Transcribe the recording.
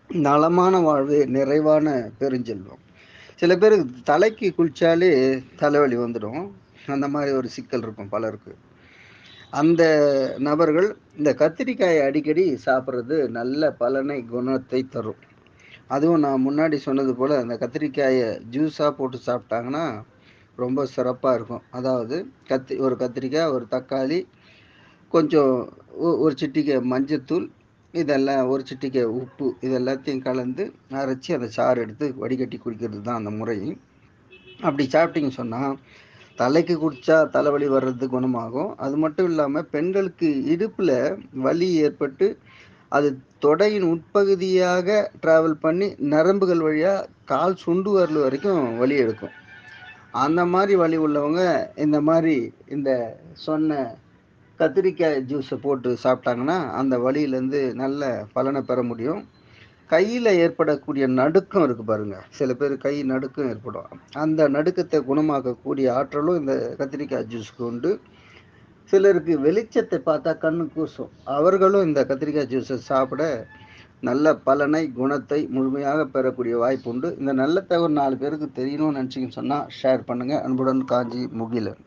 நலமான வாழ்வே நிறைவான பெருஞ்செல்வம். சில பேருக்கு தலைக்கு குளிச்சாலே தலைவலி வந்துடும். அந்த மாதிரி ஒரு சிக்கல் இருக்கும் பலருக்கு. அந்த நபர்கள் இந்த கத்திரிக்காயை அடிக்கடி சாப்பிட்றது நல்ல பலனை, குணத்தை தரும். அதுவும் நான் முன்னாடி சொன்னது போல அந்த கத்திரிக்காயை ஜூஸாக போட்டு சாப்பிட்டாங்கன்னா ரொம்ப சிறப்பாக இருக்கும். அதாவது ஒரு கத்திரிக்காய், ஒரு தக்காளி, கொஞ்சம் ஒரு சிட்டிகை மஞ்சத்தூள், இதெல்லாம் ஒரு சிட்டிகை உப்பு, இது எல்லாத்தையும் கலந்து அரைச்சி அந்த சாறு எடுத்து வடிகட்டி குடிக்கிறது தான் அந்த முறை. அப்படி சாப்பிட்டீங்கன்னு சொன்னால் தலைக்கு குடித்தா தலைவலி வர்றது குணமாகும். அது மட்டும் இல்லாமல் பெண்களுக்கு இடுப்பில் வலி ஏற்பட்டு அது தொடையின் உட்பகுதியாக டிராவல் பண்ணி நரம்புகள் வழியாக கால் சுண்டு வரல் வரைக்கும் வலி எடுக்கும். அந்த மாதிரி வலி உள்ளவங்க இந்த மாதிரி இந்த சொன்ன கத்திரிக்காய் ஜூஸை போட்டு சாப்பிட்டாங்கன்னா அந்த வலியிலேருந்து நல்ல பலனை பெற முடியும். கையில் ஏற்படக்கூடிய நடுக்கம் இருக்கு பாருங்க, சில பேர் கை நடுக்கம் ஏற்படும். அந்த நடுக்கத்தை குணமாக்கக்கூடிய ஆற்றலும் இந்த கத்திரிக்காய் ஜூஸ்க்கு உண்டு. சிலருக்கு வெளிச்சத்தை பார்த்தா கண்ணு கூசும், அவர்களும் இந்த கத்திரிக்காய் ஜூஸை சாப்பிட நல்ல பலனை, குணத்தை முழுமையாக பெறக்கூடிய வாய்ப்பு உண்டு. இந்த நல்ல தகவல் 4 பேருக்கு தெரியணும்னு நினச்சிங்கன்னு சொன்னால் ஷேர் பண்ணுங்கள். அன்புடன் காஞ்சி முகிலன்.